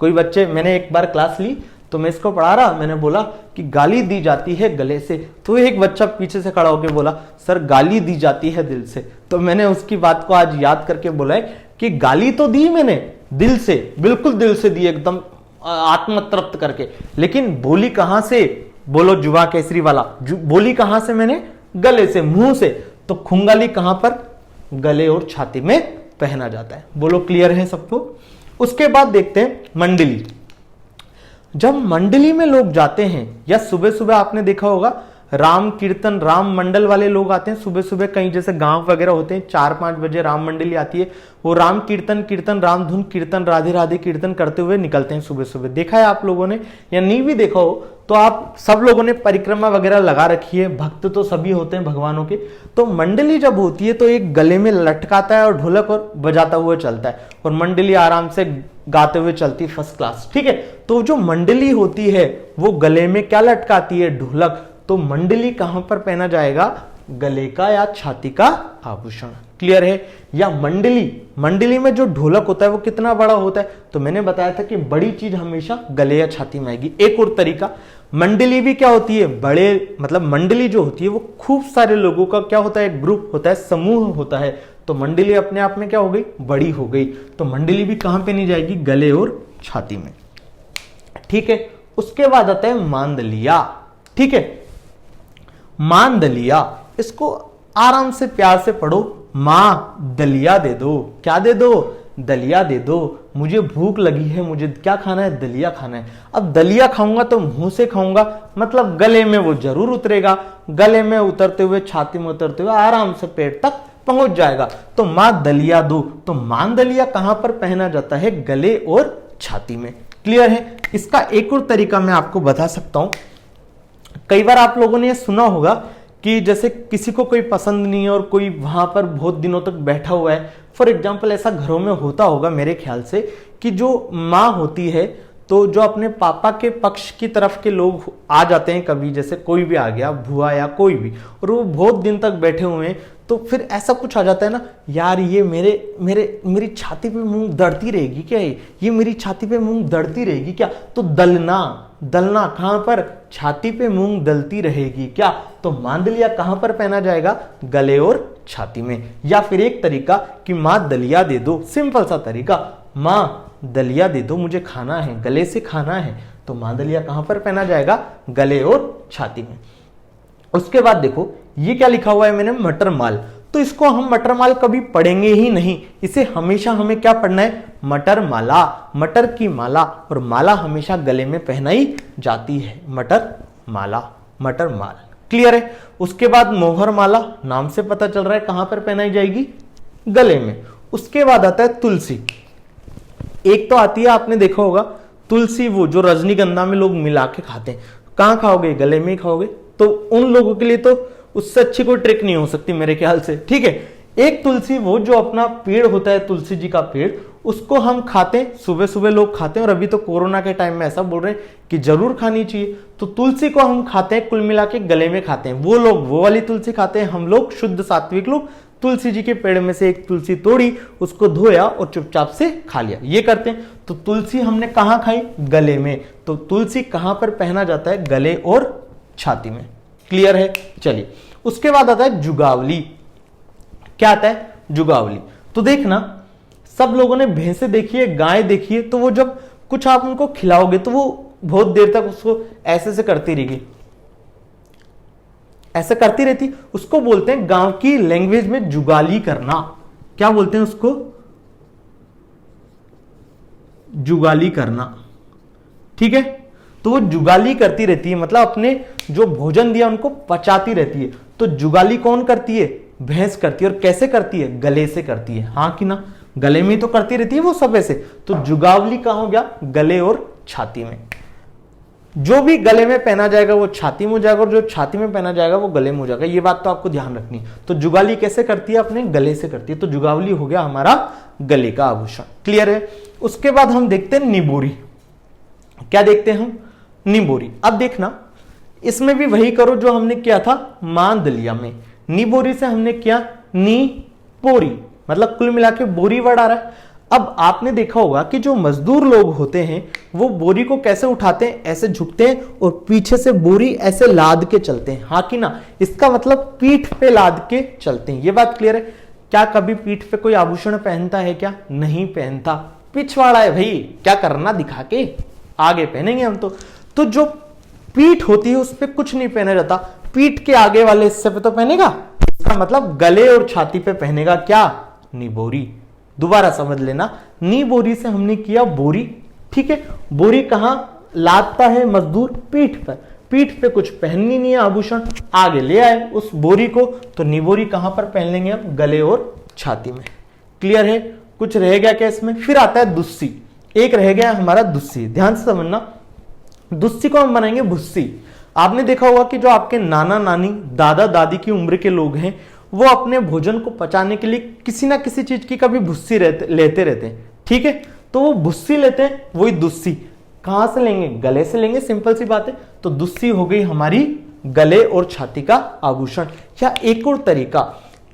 कोई बच्चे, मैंने एक बार क्लास ली तो मैं इसको पढ़ा रहा, मैंने बोला कि गाली दी जाती है गले से। तो एक बच्चा पीछे से खड़ा होकर बोला, सर गाली दी जाती है दिल से। तो मैंने उसकी बात को आज याद करके बोला है कि गाली तो दी मैंने दिल से, बिल्कुल दिल से दी, एकदम आत्मतृप्त करके, लेकिन बोली कहां से, बोलो जुबा केसरी वाला, बोली कहां से मैंने, गले से, मुंह से। तो खुंगाली कहां पर, गले और छाती में पहना जाता है। बोलो क्लियर है सबको। उसके बाद देखते हैं मंडली। जब मंडली में लोग जाते हैं, या सुबह सुबह आपने देखा होगा राम कीर्तन, राम मंडल वाले लोग आते हैं सुबह सुबह, कहीं जैसे गांव वगैरह होते हैं, 4-5 बजे राम मंडली आती है, वो राम कीर्तन राम धुन कीर्तन राधे राधे कीर्तन करते हुए निकलते हैं सुबह सुबह। देखा है आप लोगों ने, या नहीं भी देखा हो तो आप सब लोगों ने परिक्रमा वगैरह लगा रखी है, भक्त तो सभी होते हैं भगवानों के। तो मंडली जब होती है तो एक गले में लटकाता है और ढोलक और बजाता हुआ चलता है, और मंडली आराम से गाते हुए चलती, फर्स्ट क्लास। ठीक है, तो जो मंडली होती है वो गले में क्या लटकाती है, ढोलक। तो मंडली कहां पर पहना जाएगा, गले का या छाती का आभूषण। क्लियर है। या मंडली में जो ढोलक होता है वो कितना बड़ा होता है, तो मैंने बताया था कि बड़ी चीज हमेशा गले या छाती में आएगी। एक और तरीका, मंडली भी क्या होती है, बड़े मतलब मंडली जो होती है वो खूब सारे लोगों का क्या होता है, एक ग्रुप होता है, समूह होता है। तो मंडली अपने आप में क्या हो गई, बड़ी हो गई। तो मंडली भी कहां पहनी जाएगी, गले और छाती में। ठीक है, उसके बाद आता है मांदलिया। ठीक है, मांदलिया, इसको आराम से प्यार से पढ़ो, मां दलिया दे दो। क्या दे दो, दलिया दे दो। मुझे भूख लगी है, मुझे क्या खाना है, दलिया खाना है। अब दलिया खाऊंगा तो मुंह से खाऊंगा, मतलब गले में वो जरूर उतरेगा, गले में उतरते हुए, छाती में उतरते हुए आराम से पेट तक पहुंच जाएगा। तो मां दलिया दो। तो मां दलिया कहां पर पहना जाता है, गले और छाती में। क्लियर है। इसका एक और तरीका मैं आपको बता सकता हूं। कई बार आप लोगों ने यह सुना होगा कि जैसे किसी को कोई पसंद नहीं है और कोई वहां पर बहुत दिनों तक बैठा हुआ है। फॉर एग्जाम्पल ऐसा घरों में होता होगा मेरे ख्याल से कि जो माँ होती है तो जो अपने पापा के पक्ष की तरफ के लोग आ जाते हैं कभी, जैसे कोई भी आ गया, बुआ या कोई भी, और वो बहुत दिन तक बैठे हुए हैं, तो फिर ऐसा कुछ आ जाता है ना, यार ये मेरी छाती पे मूंग दड़ती रहेगी क्या, ये मेरी छाती पे मूंग दड़ती रहेगी क्या। तो दलना कहां पर, छाती पे मूंग दलती रहेगी क्या, तो मांदलिया कहां पर पहना जाएगा, गले और छाती में। या फिर एक तरीका कि माँ दलिया दे दो, सिंपल सा तरीका, माँ दलिया दे दो, मुझे खाना है, गले से खाना है, तो माँ दलिया कहां पर पहना जाएगा, गले और छाती में। उसके बाद देखो ये क्या लिखा हुआ है मैंने, मटर माल, तो इसको हम मटर माल कभी पढ़ेंगे ही नहीं, इसे हमेशा हमें क्या पढ़ना है, मटर माला, मटर की माला, और माला हमेशा गले में पहनाई जाती है, मटर माला, मटर माल, क्लियर है। उसके बाद मोहर माला, नाम से पता चल रहा है कहां पर पहनाई जाएगी, गले में। उसके बाद आता है तुलसी, एक तो आती है आपने देखा होगा तुलसी, वो जो रजनीगंधा में लोग मिला के खाते हैं, कहां खाओगे, गले में ही खाओगे, तो उन लोगों के लिए तो उससे अच्छी कोई ट्रिक नहीं हो सकती मेरे ख्याल से, ठीक है। एक तुलसी, वो जो अपना पेड़ होता है तुलसी जी का पेड़, उसको हम खाते हैं, सुबह सुबह लोग खाते हैं, और अभी तो कोरोना के टाइम में ऐसा बोल रहे हैं कि जरूर खानी चाहिए, तो तुलसी को हम खाते हैं, कुल मिला के गले में खाते हैं। वो लोग वो वाली तुलसी खाते हैं, हम लोग शुद्ध सात्विक लोग तुलसी जी के पेड़ में से एक तुलसी तोड़ी, उसको धोया और चुपचाप से खा लिया, ये करते हैं। तो तुलसी हमने कहां खाई, गले में, तो तुलसी कहां पर पहना जाता है, गले और छाती में, क्लियर है। चलिए उसके बाद आता है जुगावली, क्या आता है, जुगावली। तो देखना सब लोगों ने भैंसे देखी है, गाय देखी है, तो वो जब कुछ आप उनको खिलाओगे तो वो बहुत देर तक उसको ऐसे से करती रहेगी, ऐसा करती रहती, उसको बोलते हैं गांव की लैंग्वेज में जुगाली करना। क्या बोलते हैं उसको, जुगाली करना, ठीक है। तो वो जुगाली करती रहती है, मतलब अपने जो भोजन दिया उनको पचाती रहती है। तो जुगाली कौन करती है, भैंस करती है, और कैसे करती है, गले से करती है, हाँ कि ना, गले में तो करती रहती है वो सब ऐसे। तो जुगावली कहां हो गया, गले और छाती में। जो भी गले में पहना जाएगा वो छाती में हो जाएगा, और जो छाती में पहना जाएगा वो गले में हो जाएगा, ये बात तो आपको ध्यान रखनी। तो जुगाली कैसे करती है, अपने गले से करती है, तो जुगावली हो गया हमारा गले का आभूषण, क्लियर है। उसके बाद हम देखते हैं निबोरी, क्या देखते हैं हम, निबोरी। अब देखना इसमें भी वही करो जो हमने किया था मांदलिया में, निबोरी से हमने किया नी बोरी, मतलब कुल मिला के बोरी वर्ड आ रहा है। अब आपने देखा होगा कि जो मजदूर लोग होते हैं वो बोरी को कैसे उठाते हैं, ऐसे झुकते हैं और पीछे से बोरी ऐसे लाद के चलते हैं, हाँ कि ना, इसका मतलब पीठ पे लाद के चलते हैं, ये बात क्लियर है। क्या कभी पीठ पे कोई आभूषण पहनता है क्या, नहीं पहनता, पिछवाड़ा है भाई, क्या करना दिखा के, आगे पहनेंगे हम तो जो पीठ होती है उस पर कुछ नहीं पहना जाता, पीठ के आगे वाले हिस्से पे तो पहनेगा, इसका मतलब गले और छाती पे पहनेगा क्या, निबोरी। दोबारा समझ लेना, नी बोरी से हमने किया बोरी, ठीक है। बोरी कहां लादता है मजदूर, पीठ पर, पीठ पे कुछ पहननी नहीं है आभूषण, आगे ले आए उस बोरी को, तो निबोरी कहां पर पहन लेंगे हम, गले और छाती में, क्लियर है। कुछ रह गया क्या इसमें, फिर आता है दुस्सी, एक रह गया हमारा दुस्सी, ध्यान से समझना। दुस्सी को हम बनाएंगे भुस्सी। आपने देखा होगा कि जो आपके नाना नानी दादा दादी की उम्र के लोग हैं वो अपने भोजन को पचाने के लिए किसी ना किसी चीज की कभी भुस्सी लेते रहते हैं, ठीक है। तो वो भुस्सी लेते हैं, वही दुस्सी कहां से लेंगे, गले से लेंगे, सिंपल सी बात है। तो दुस्सी हो गई हमारी गले और छाती का आभूषण। या एक और तरीका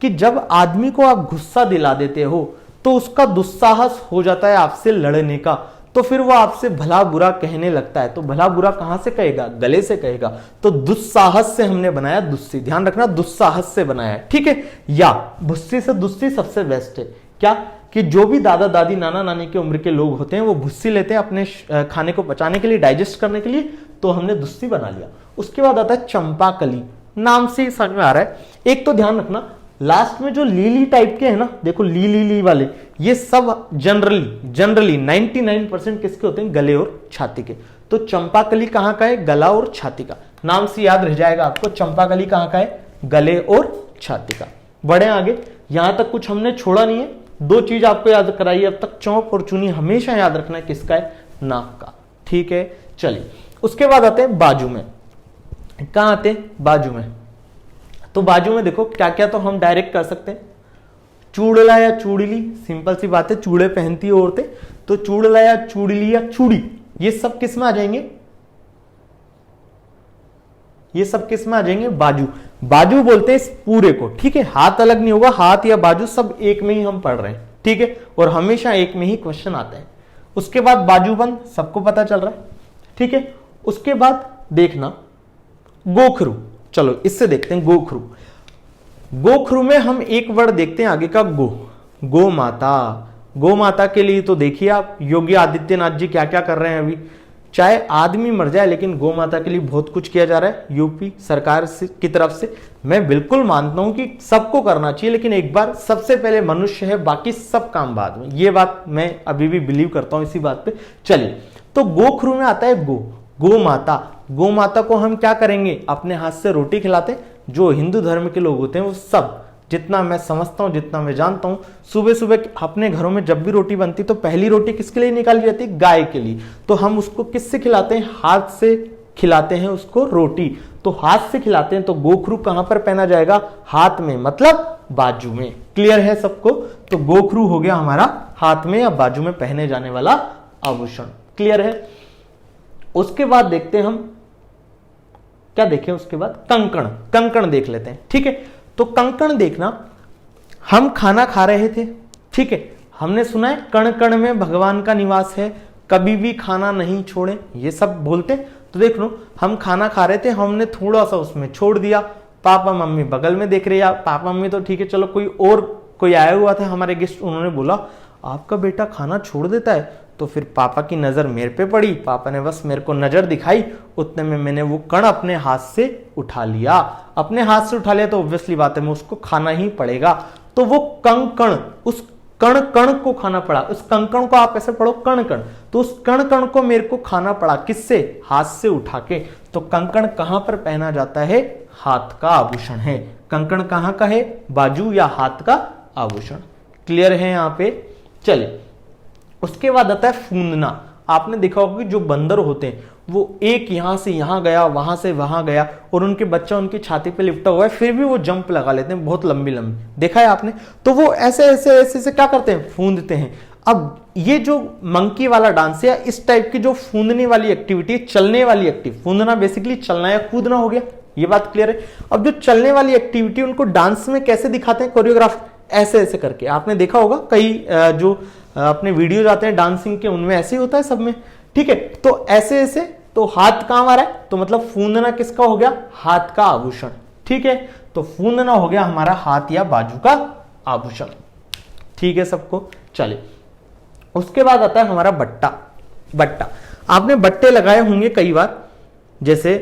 कि जब आदमी को आप गुस्सा दिला देते हो तो उसका दुस्साहस हो जाता है आपसे लड़ने का, तो फिर वो आपसे भला बुरा कहने लगता है, तो भला बुरा कहां से कहेगा, गले से कहेगा। तो दुस्साहस से हमने बनाया दुस्सी, ध्यान रखना दुस्साहस से बनाया है, ठीक है। या भुस्सी से दुस्सी सबसे बेस्ट है, क्या कि जो भी दादा दादी नाना नानी की उम्र के लोग होते हैं वो भुस्सी लेते हैं अपने खाने को पचाने के लिए, डाइजेस्ट करने के लिए, तो हमने दुस्सी बना लिया। उसके बाद आता है चंपाकली, नाम से ही समझ में आ रहा है। एक तो ध्यान रखना लास्ट में जो लीली टाइप के हैं ना, देखो ली वाले, ये सब जनरली 99% किसके होते हैं, गले और छाती के। तो चंपाकली कहां का है, गला और छाती का, नाम से याद रह जाएगा आपको, चंपाकली कहां का है, गले और छाती का। बढ़े आगे, यहां तक कुछ हमने छोड़ा नहीं है, दो चीज आपको याद कराई अब तक, चौप और चुनी हमेशा याद रखना है, किसका है, नाक का, ठीक है। चलिए उसके बाद आते हैं बाजू में, कहां आते हैं, बाजू में। तो बाजू में देखो क्या क्या, तो हम डायरेक्ट कर सकते हैं, चूड़ला या चूड़िली, सिंपल सी बात है, चूड़े पहनती है औरतें, तो चूड़ला या चूड़िली या चूड़ी, ये सब किस में आ जाएंगे, ये सब किस में आ जाएंगे, बाजू। बाजू बोलते हैं इस पूरे को, ठीक है, हाथ अलग नहीं होगा, हाथ या बाजू सब एक में ही हम पढ़ रहे हैं, ठीक है, और हमेशा एक में ही क्वेश्चन आते हैं। उसके बाद बाजूबंद सबको पता चल रहा है, ठीक है। उसके बाद देखना गोखरू, चलो इससे देखते हैं गोखरू। गोखरू में हम एक वर्ड देखते हैं आगे का गो माता। गो माता के लिए तो देखिए आप योगी आदित्यनाथ जी क्या क्या कर रहे हैं अभी, चाहे आदमी मर जाए लेकिन गौ माता के लिए बहुत कुछ किया जा रहा है यूपी सरकार की तरफ से। मैं बिल्कुल मानता हूं कि सबको करना चाहिए, लेकिन एक बार सबसे पहले मनुष्य है, बाकी सब काम बाद में, ये बात मैं अभी भी बिलीव करता हूं इसी बात पे। चलिए, तो गोखरू में आता है गो माता। गो माता को हम क्या करेंगे, अपने हाथ से रोटी खिलाते हैं। जो हिंदू धर्म के लोग होते हैं वो सब, जितना मैं समझता हूं, जितना मैं जानता हूं, सुबह सुबह अपने घरों में जब भी रोटी बनती तो पहली रोटी किसके लिए निकाली जाती है, गाय के लिए। तो हम उसको किससे खिलाते हैं, हाथ से खिलाते हैं उसको रोटी। तो हाथ से खिलाते हैं, तो गोखरू कहां पर पहना जाएगा, हाथ में, मतलब बाजू में। क्लियर है सबको, तो गोखरू हो गया हमारा हाथ में या बाजू में पहने जाने वाला आभूषण। क्लियर है। उसके बाद देखते हैं हम क्या देखें, उसके बाद कंकण। कंकण देख लेते हैं, ठीक है। तो कंकण देखना, हम खाना खा रहे थे, ठीक है, हमने सुना है कण कण में भगवान का निवास है, कभी भी खाना नहीं छोड़े, ये सब बोलते। तो देख लो, हम खाना खा रहे थे, हमने थोड़ा सा उसमें छोड़ दिया, पापा मम्मी बगल में देख रहे, या पापा मम्मी तो ठीक है, चलो कोई आया हुआ था हमारे गेस्ट, उन्होंने बोला आपका बेटा खाना छोड़ देता है। तो फिर पापा की नजर मेरे पे पड़ी, पापा ने बस मेरे को नजर दिखाई, उतने में मैंने वो कण अपने हाथ से उठा लिया। अपने हाथ से उठा लिया तो ऑब्वियसली बात है, मैं उसको खाना ही पड़ेगा। तो वो कंकण, उस कण कण को खाना पड़ा। उस कंकण को आप ऐसे पढ़ो कण कण, तो उस कण कण को मेरे को खाना पड़ा, किससे, हाथ से उठा के। तो कंकण कहां पर पहना जाता है, हाथ का आभूषण है। कंकण कहां का है, बाजू या हाथ का आभूषण। क्लियर है यहां पे। चलिए, उसके बाद आता है फूंदना। आपने देखा होगा कि जो बंदर होते हैं वो एक यहां से यहां गया, वहां से वहां गया, और उनके बच्चा उनकी छाती पे लिपटा हुआ है, फिर भी वो जंप लगा लेते हैं बहुत लंबी लंबी, देखा है आपने। तो वो ऐसे ऐसे ऐसे ऐसे क्या करते हैं, फूंदते हैं। अब ये जो मंकी वाला डांस है, इस टाइप की जो फूंदने वाली एक्टिविटी, चलने वाली एक्टिविटी, फूंदना बेसिकली चलना या कूदना हो गया, ये बात क्लियर है। अब जो चलने वाली एक्टिविटी उनको डांस में कैसे दिखाते हैं कोरियोग्राफ, ऐसे ऐसे करके। आपने देखा होगा कई जो अपने वीडियो आते हैं डांसिंग के, उनमें ऐसे ही होता है सब में, ठीक है। तो ऐसे ऐसे, तो हाथ कहां आ रहा है, तो मतलब फूंदना किसका हो गया, हाथ का आभूषण, ठीक है। तो फूंदना हो गया हमारा हाथ या बाजू का आभूषण, ठीक है सबको। चलिए, उसके बाद आता है हमारा बट्टा। बट्टा, आपने बट्टे लगाए होंगे कई बार, जैसे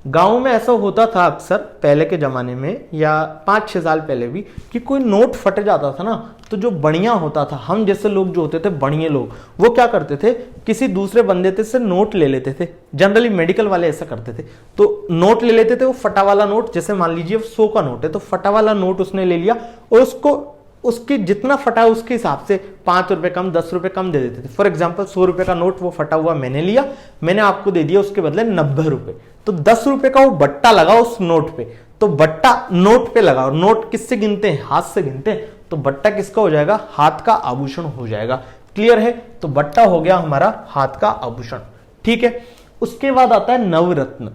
गांव में ऐसा होता था अक्सर पहले के जमाने में, या 5-6 साल पहले भी, कि कोई नोट फट जाता था ना, तो जो बढ़िया होता था, हम जैसे लोग जो होते थे बढ़िया लोग, वो क्या करते थे, किसी दूसरे बंदे से नोट ले लेते थे। जनरली मेडिकल वाले ऐसा करते थे, तो नोट ले लेते थे, वो फटा वाला नोट, जैसे मान लीजिए 100 का नोट है, तो फटा वाला नोट उसने ले लिया, और उसको उसकी जितना फटा है उसके हिसाब से 5 रुपए कम, 10 रुपए कम दे देते थे। फॉर एग्जाम्पल 100 रुपए का नोट वो फटा हुआ मैंने लिया, मैंने आपको दे दिया उसके बदले 90 रुपए, तो 10 रुपए का वो बट्टा लगा उस नोट पे। तो बट्टा नोट पे लगा, और नोट किससे गिनते हैं, हाथ से गिनते हैं, तो बट्टा किसका हो जाएगा, हाथ का आभूषण हो जाएगा। क्लियर है। तो बट्टा हो गया हमारा हाथ का आभूषण, ठीक है। उसके बाद आता है नवरत्न।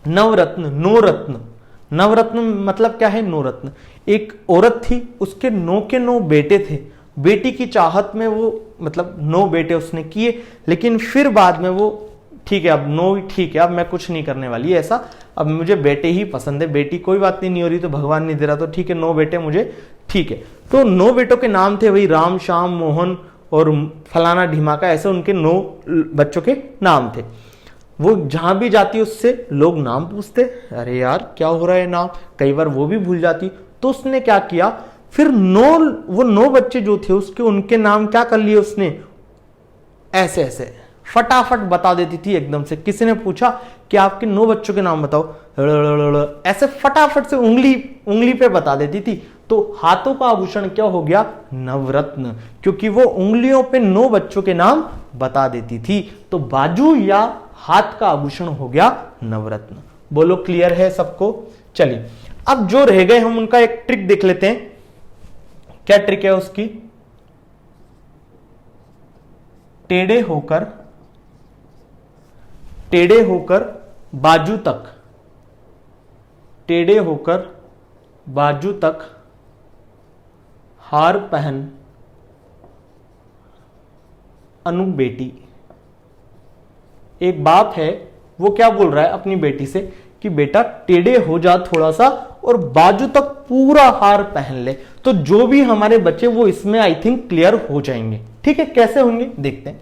नवरत्न, नौरत्न। नवरत्न मतलब क्या है, नौरत्न। एक औरत थी, उसके 9 के 9 बेटे थे, बेटी की चाहत में वो मतलब 9 बेटे उसने किए, लेकिन फिर बाद में वो ठीक है, अब 9 ठीक है, अब मैं कुछ नहीं करने वाली ऐसा, अब मुझे बेटे ही पसंद है, बेटी कोई बात नहीं हो रही तो भगवान नहीं दे रहा, तो ठीक है 9 बेटे मुझे, ठीक है। तो 9 बेटों के नाम थे वही राम, श्याम, मोहन और फलाना ढिमाका, ऐसे उनके 9 बच्चों के नाम थे। वो जहां भी जाती उससे लोग नाम पूछते, अरे यार क्या हो रहा है नाम, कई बार वो भी भूल जाती। तो उसने क्या किया, फिर 9 बच्चे जो थे उसके, उनके नाम क्या कर लिए उसने, ऐसे ऐसे फटाफट बता देती थी एकदम से। किसी ने पूछा कि आपके 9 बच्चों के नाम बताओ, ऐसे फटाफट से उंगली पे बता देती थी। तो हाथों का आभूषण क्या हो गया, नवरत्न, क्योंकि वो उंगलियों पे 9 बच्चों के नाम बता देती थी। तो बाजू या हाथ का आभूषण हो गया नवरत्न। बोलो क्लियर है सबको। चलिए अब जो रह गए हम उनका एक ट्रिक देख लेते हैं। क्या ट्रिक है उसकी? टेढ़े होकर बाजू तक, टेढ़े होकर बाजू तक हार पहन अनु बेटी। एक बाप है वो क्या बोल रहा है अपनी बेटी से कि बेटा टेढ़े हो जा थोड़ा सा और बाजू तक पूरा हार पहन ले। तो जो भी हमारे बच्चे वो इसमें आई थिंक क्लियर हो जाएंगे। ठीक है, कैसे होंगे देखते हैं।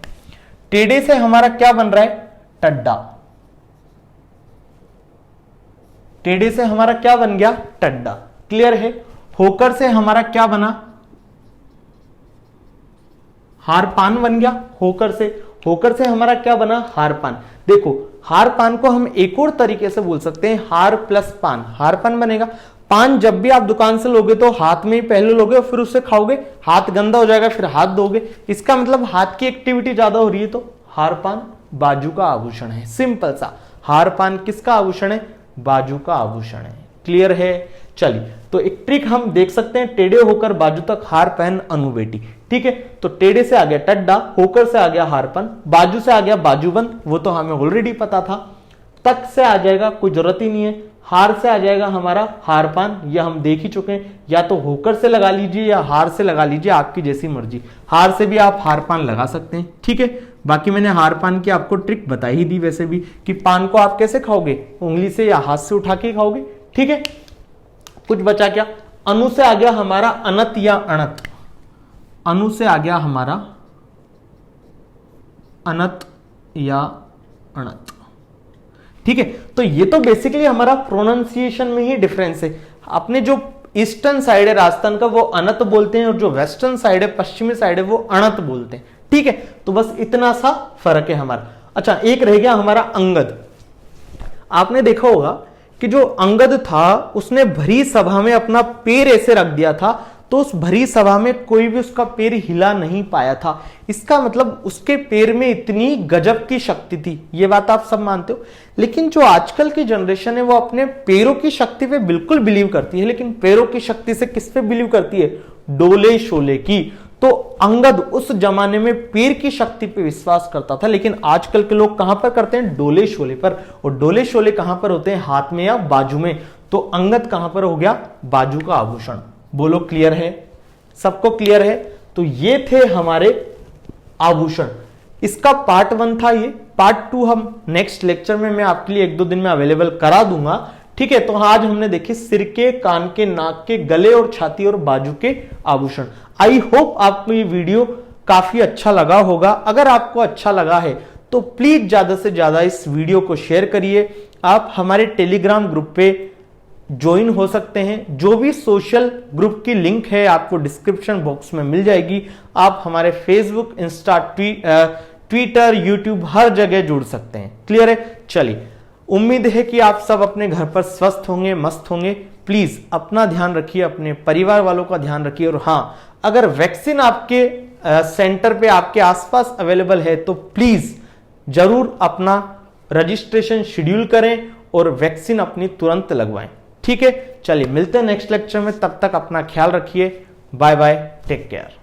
टेढ़े से हमारा क्या बन रहा है? टड्डा। टेढ़े से हमारा क्या बन गया? टड्डा। क्लियर है। होकर से हमारा क्या बना? हार पान बन गया। होकर से हमारा क्या बना? हार पान। देखो हार पान को हम एक और तरीके से बोल सकते हैं, हार प्लस पान, हार पान बनेगा। पान जब भी आप दुकान से लोगे तो हाथ में ही पहले लोगे और फिर उससे खाओगे, हाथ गंदा हो जाएगा फिर हाथ धोगे। इसका मतलब हाथ की एक्टिविटी ज्यादा हो रही है, तो हार पान बाजू का आभूषण है। सिंपल सा, हार पान किसका आभूषण है? बाजू का आभूषण है। क्लियर है। चलिए तो एक ट्रिक हम देख सकते हैं, टेढ़े होकर बाजू तक हार पहन अनु बेटी। ठीक है, तो टेढ़े से आ गया टड्डा, होकर से आ गया हारपन, बाजू से आ गया बाजूबंद, वो तो हमें ऑलरेडी पता था। तक से आ जाएगा, कोई जरूरत ही नहीं है। हार से आ जाएगा हमारा हारपान, यह हम देख ही चुके हैं। या तो होकर से लगा लीजिए या हार से लगा लीजिए, आपकी जैसी मर्जी। हार से भी आप हारपान लगा सकते हैं। ठीक है, बाकी मैंने हारपान की आपको ट्रिक बता ही दी वैसे भी, कि पान को आप कैसे खाओगे, उंगली से या हाथ से उठा के खाओगे। ठीक है, कुछ बचा क्या? अनु से आ गया हमारा अनत या अणत। अनु से आ गया हमारा अनत या अणत। ठीक है, तो ये तो बेसिकली हमारा प्रोनाउंसिएशन में ही डिफरेंस है। अपने जो ईस्टर्न साइड है राजस्थान का वो अनत बोलते हैं, और जो वेस्टर्न साइड है, पश्चिमी साइड है, वो अणत बोलते हैं। ठीक है, तो बस इतना सा फर्क है हमारा। अच्छा, एक रह गया हमारा अंगद। आपने देखा होगा कि जो अंगद था उसने भरी सभा में अपना पैर ऐसे रख दिया था, तो उस भरी सभा में कोई भी उसका पैर हिला नहीं पाया था। इसका मतलब उसके पैर में इतनी गजब की शक्ति थी। ये बात आप सब मानते हो। लेकिन जो आजकल की जनरेशन है वो अपने पैरों की शक्ति पे बिल्कुल बिलीव करती है, लेकिन पैरों की शक्ति से किस पे बिलीव करती है? डोले शोले की। तो अंगद उस जमाने में पैर की शक्ति पे विश्वास करता था, लेकिन आजकल के लोग कहां पर करते हैं? डोले शोले पर। और डोले शोले कहां पर होते हैं? हाथ में या बाजू में। तो अंगद कहां पर हो गया? बाजू का आभूषण। बोलो क्लियर है? सबको क्लियर है? तो ये थे हमारे आभूषण। इसका पार्ट 1 था ये। पार्ट 2 हम नेक्स्ट लेक्चर में मैं आपके लिए 1-2 दिन में अवेलेबल करा दूंगा। ठीक है, तो आज हमने देखी सिर के, कान के, नाक के, गले और छाती और बाजू के आभूषण। आई होप आपको ये वीडियो काफी अच्छा लगा होगा। अगर आपको अच्छा लगा है तो प्लीज ज्यादा से ज्यादा इस वीडियो को शेयर करिए। आप हमारे टेलीग्राम ग्रुप पे ज्वाइन हो सकते हैं। जो भी सोशल ग्रुप की लिंक है आपको डिस्क्रिप्शन बॉक्स में मिल जाएगी। आप हमारे फेसबुक, इंस्टा, ट्विटर, यूट्यूब हर जगह जुड़ सकते हैं। क्लियर है? चलिए, उम्मीद है कि आप सब अपने घर पर स्वस्थ होंगे, मस्त होंगे। प्लीज अपना ध्यान रखिए, अपने परिवार वालों का ध्यान रखिए। और हाँ, अगर वैक्सीन आपके सेंटर पे आपके आसपास अवेलेबल है तो प्लीज जरूर अपना रजिस्ट्रेशन शेड्यूल करें और वैक्सीन अपनी तुरंत लगवाएं। ठीक है, चलिए मिलते हैं नेक्स्ट लेक्चर में। तब तक अपना ख्याल रखिए। Bye bye, take care.